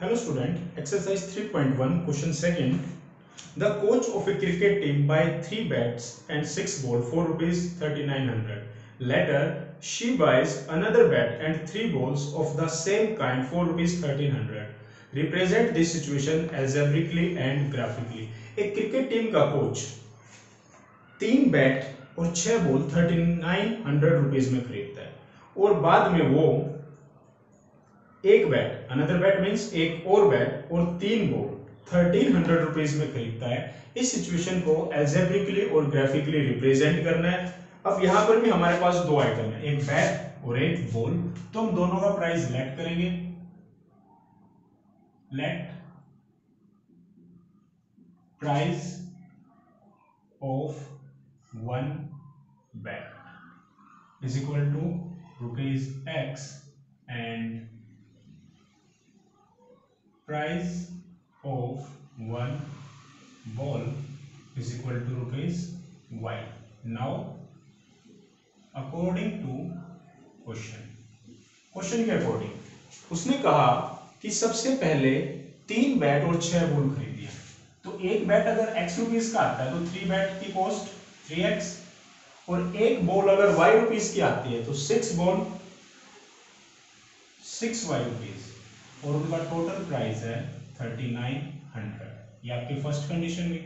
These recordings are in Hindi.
Hello student, exercise 3.1 question second. The coach of a cricket team buy 3 bats and 6 balls for rupees 3900. Later, she buys another bat and 3 balls of the same kind for rupees 1300. Represent this situation algebraically and graphically. एक क्रिकेट टीम का कोच 3 बैट और 6 बॉल 3900 रुपीज में खरीदता है और बाद में वो एक बैट अनदर बैट मीन्स एक और बैट और 3 बॉल 1300 रुपीज में खरीदता है। इस सिचुएशन को एल्जेब्रिकली और ग्राफिकली रिप्रेजेंट करना है। अब यहां पर भी हमारे पास दो आइटम है, एक बैट और एक बॉल, तो हम दोनों का प्राइस लेट करेंगे। Let price of one bat is equal to rupees x and price of one ball is equal to rupees y. Now according to question के अकॉर्डिंग उसने कहा कि सबसे पहले 3 बैट और 6 बॉल खरीदिए। तो एक बैट अगर x रुपीज का आता है तो 3 बैट की कॉस्ट 3x और एक बॉल अगर y रुपीज की आती है तो 6 बॉल 6y रुपीज और उनका टोटल प्राइस है 3900। ये आपकी फर्स्ट कंडीशन हुई।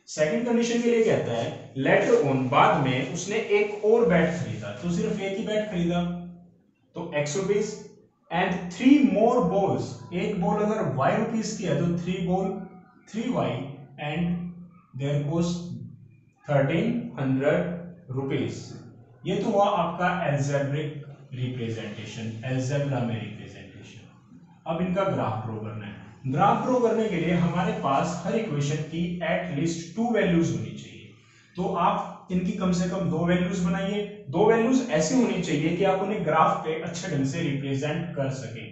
सेकंड कंडीशन के लिए कहता है लेटर ऑन बाद में उसने एक और बैट खरीदा, तो सिर्फ एक ही बैट खरीदा तो x rupees and 3 more balls, एक बॉल अगर y रुपीज की है तो 3 ball 3y and there cost 1300 rupees. ये तो हुआ आपका एल्जेब्रिक रिप्रेजेंटेशन, एल्जेब्रा में रिप्रेजेंटेशन। अब इनका ग्राफ ड्रॉ करना है। ग्राफ ड्रॉ करने के लिए हमारे पास हर इक्वेशन की एट लीस्ट 2 वैल्यूज होनी चाहिए, तो आप इनकी कम से कम 2 वैल्यूज बनाइए। 2 वैल्यूज ऐसी होनी चाहिए कि आप उन्हें ग्राफ पे अच्छे ढंग से रिप्रेजेंट कर सकें।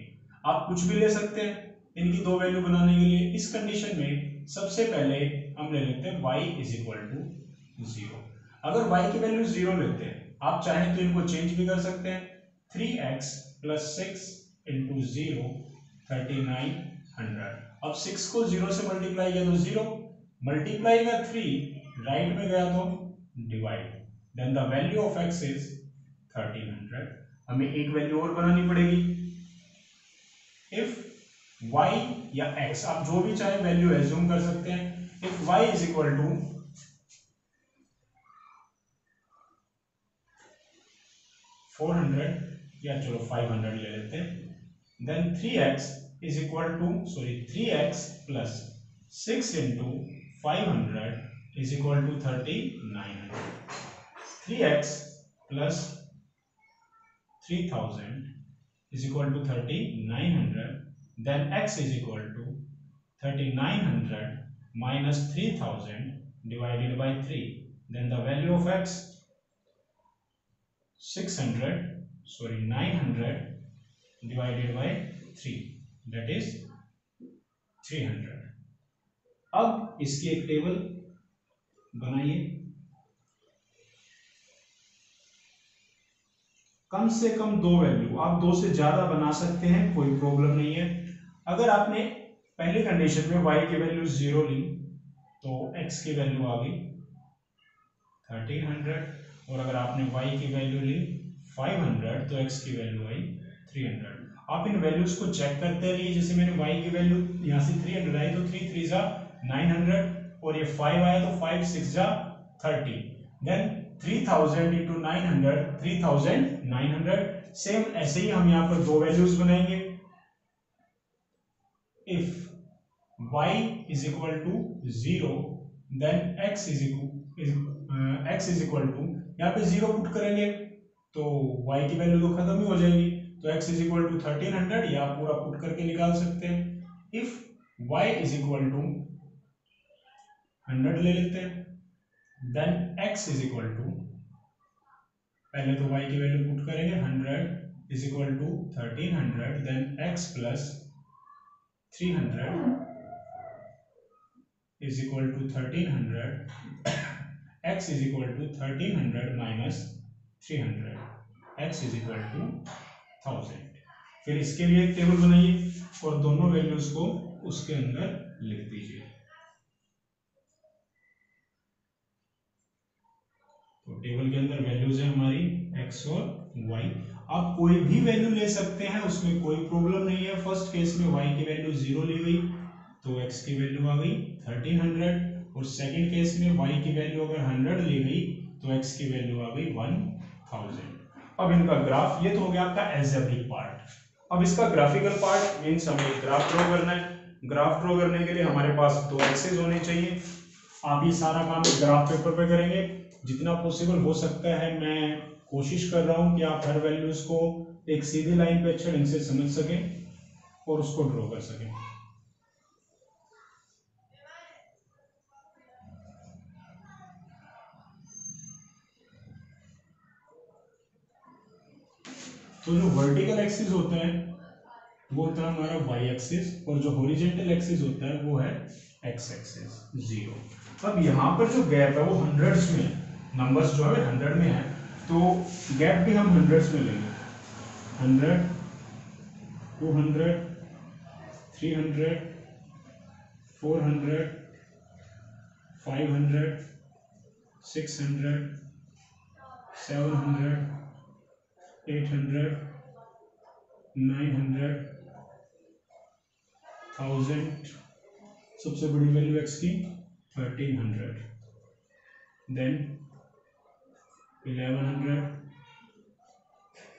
आप कुछ भी ले सकते हैं इनकी 2 वैल्यू बनाने के लिए। इस कंडीशन में सबसे पहले हम ले लेते हैं y इज इक्वल टू 0। अगर y की वैल्यू 0 लेते हैं, आप चाहें तो इनको चेंज भी कर सकते हैं। 3x plus 6 into 0 3900। अब 6 को 0 से मल्टीप्लाई किया तो 0, मल्टीप्लाई का 3 राइट में गया तो divide, then the value of x is 1300। हमें एक वैल्यू और बनानी पड़ेगी। इफ y या x, आप जो भी चाहे वैल्यू एज्यूम कर सकते हैं। If y is equal to 400 या चलो 500 ले लेते हैं, then 3x is equal to 3x plus 6 into 500 is equal to 3900. 3x plus 3000 is equal to 3900. Then x is equal to 3900 minus 3000 divided by 3. Then the value of x 900 divided by 3, that is 300। अब इसकी एक टेबल बनाइए। कम से कम 2 वैल्यू, आप 2 से ज्यादा बना सकते हैं, कोई प्रॉब्लम नहीं है। अगर आपने पहली कंडीशन में y की वैल्यू 0 ली तो x की वैल्यू आ गई 1300, और अगर आपने y की वैल्यू ली 500 तो x की वैल्यू आई 300। आप इन वैल्यूज को चेक करते रहिए। जैसे मैंने y की वैल्यू यहाँ से 300 आई तो 3 3 जा 900 और ये 5 आया तो 5 6 जा 30, देन 3000 into 900 3900। सेम ऐसे ही हम यहाँ पर 2 वैल्यूज बनाएंगे। If y is equal to 0 then x is equal to, यहाँ पे 0 पुट करेंगे तो y की वैल्यू तो खत्म ही हो जाएगी, तो x is equal to 1300 या पूरा पुट करके निकाल सकते हैं। If y is equal to 100 ले लेते हैं, then x is equal to, पहले तो y की वैल्यू पुट करेंगे 100 is equal to 1300, then x plus 300 is equal to 1300, x is equal to 1300 minus 300, x is equal to 1000। फिर इसके लिए एक टेबल बनाइए और दोनों वैल्यूज को उसके अंदर लिख दीजिए। तो टेबल के अंदर वैल्यूज है हमारी x और y। आप कोई भी वैल्यू ले सकते हैं, उसमें कोई प्रॉब्लम नहीं है। फर्स्ट केस में y की वैल्यू 0 ली गई तो x की वैल्यू आ गई 1300, और सेकंड केस में y की वैल्यू अगर 100 ली गई तो x की वैल्यू आ गई 1000। अब इनका ग्राफ, ये तो हो गया आपका एल्जेब्रिक पार्ट। अब इसका ग्राफिकल पार्ट मींस हमें ग्राफ ड्रॉ करना है। ग्राफ ड्रॉ करने के लिए हमारे पास दो एक्सिस होने चाहिए। आप ये सारा काम ग्राफ पेपर पे करेंगे। जितना पॉसिबल हो सकता है मैं कोशिश कर रहा हूं कि आप हर वैल्यूज को एक सीधी लाइन पे अच्छे ढंग से समझ सकें और उसको ड्रॉ कर सकें। तो जो वर्टिकल एक्सिस होता है वो होता है हमारा y एक्सिस, और जो हॉरिजॉन्टल एक्सिस होता है वो है x एक्सिस 0। अब यहाँ पर जो गैप है वो हंड्रेड्स में है, नंबर्स जो है 100 में है, तो गैप भी हम हंड्रेड्स में लेंगे। 100, 200, 300, 400, 500, 600, 700, 800, 900, 1000, सबसे बड़ी वैल्यू x की 1300, देन 1100,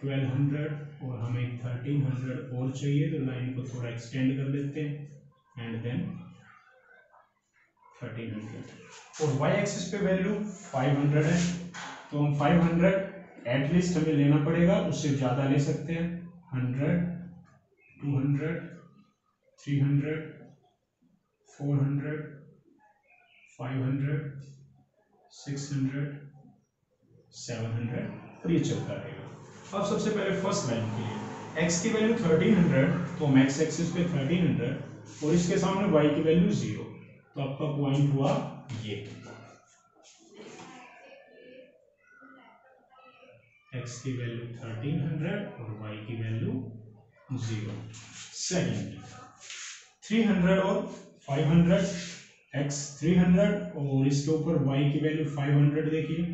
1200, और हमें 1300 और चाहिए, तो लाइन को थोड़ा एक्सटेंड कर लेते हैं, एंड देन 1300। और y एक्सिस पे वैल्यू 500 है, तो हम 500 एटलीस्ट हमें लेना पड़ेगा, उससे ज़्यादा ले सकते हैं। 100, 200, 300, 400, 500, 600, 700, और ये चलता रहेगा। अब सबसे पहले फर्स्ट लाइन के लिए x की वैल्यू 1300, तो हम x एक्सिस पे 1300 और इसके सामने y की वैल्यू 0, तो आपका पॉइंट हुआ ये। x की वैल्यू 1300 और y की वैल्यू 0। सेकंड 300 और 500, x 300 और इसके ऊपर y की वैल्यू 500 देखिए,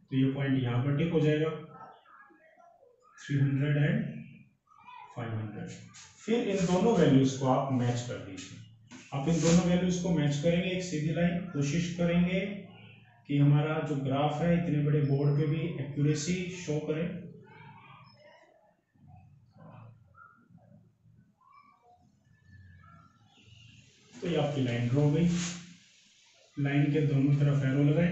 तो ये पॉइंट यहाँ पर टिक हो जाएगा। 300 एंड 500। फिर इन दोनों वैल्यूज को आप मैच कर दीजिए। आप इन दोनों वैल्यूज को मैच करेंगे एक सीधी लाइन, कोशिश करेंगे कि हमारा जो ग्राफ है इतने बड़े बोर्ड पे भी एक्यूरेसी शो करे। तो ये आपकी लाइन ड्रॉ हो गई। लाइन के दोनों तरफ एरो लगाए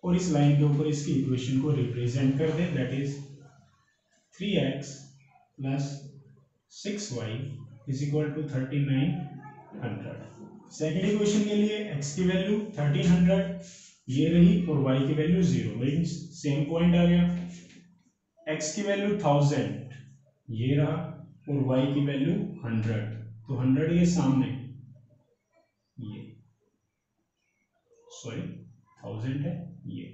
और इस लाइन के ऊपर इसकी इक्वेशन को रिप्रेजेंट कर दें, that is 3x plus 6y is equal to 3900। Second equation के लिए x की वैल्यू 1300 ये रही और y की वैल्यू 0, मीन्स सेम पॉइंट आ गया। x की वैल्यू 1000 ये रहा और y की वैल्यू 100, तो 100 ये सामने, ये सॉरी 1000 है ये,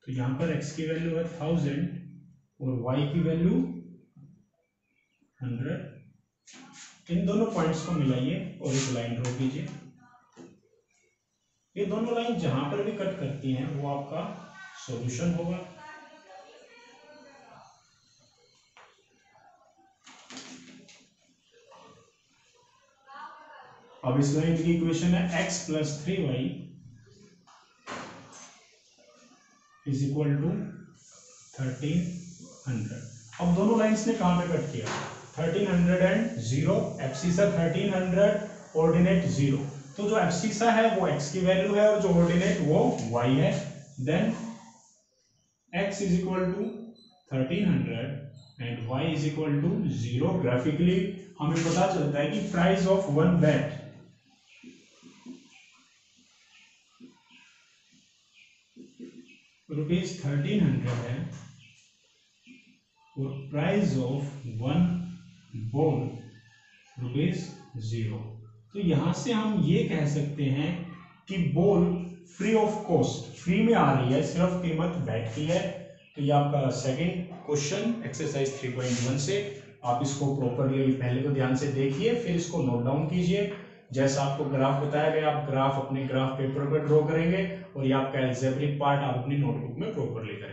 तो यहां पर x की वैल्यू है 1000 और y की वैल्यू 100। इन दोनों पॉइंट्स को मिलाइए और एक लाइन ड्रॉ कीजिए। ये दोनों लाइन जहां पर भी कट करती हैं वो आपका सॉल्यूशन होगा। अब इस लाइन की इक्वेशन है x plus 3y is equal to 1300। अब दोनों लाइंस ने कहां पे कट किया? 1300 एंड 0, एब्सिसा 1300 ऑर्डिनेट 0, तो जो एब्सिसा है वो x की वैल्यू है और जो ऑर्डिनेट वो y है। Then x is equal to 1300 and y is equal to 0। Graphically हमें पता चलता है कि प्राइस ऑफ वन बैट ₹1300 है और प्राइस ऑफ वन बॉल ₹0। तो यहां से हम ये कह सकते हैं कि ball free of cost, free में आ रही है, सिर्फ कीमत बैट की है। तो ये आपका सेकंड क्वेश्चन एक्सरसाइज 3.1 से आप इसको प्रॉपरली पहले तो ध्यान से देखिए, फिर इसको नोट डाउन कीजिए। जैसा आपको ग्राफ बताया गया, आप ग्राफ अपने ग्राफ पेपर पर ड्रॉ करेंगे और ये आपका एल्जेब्रिक पार्ट आप अपनी नोटबुक में प्रॉपरली करेंगे।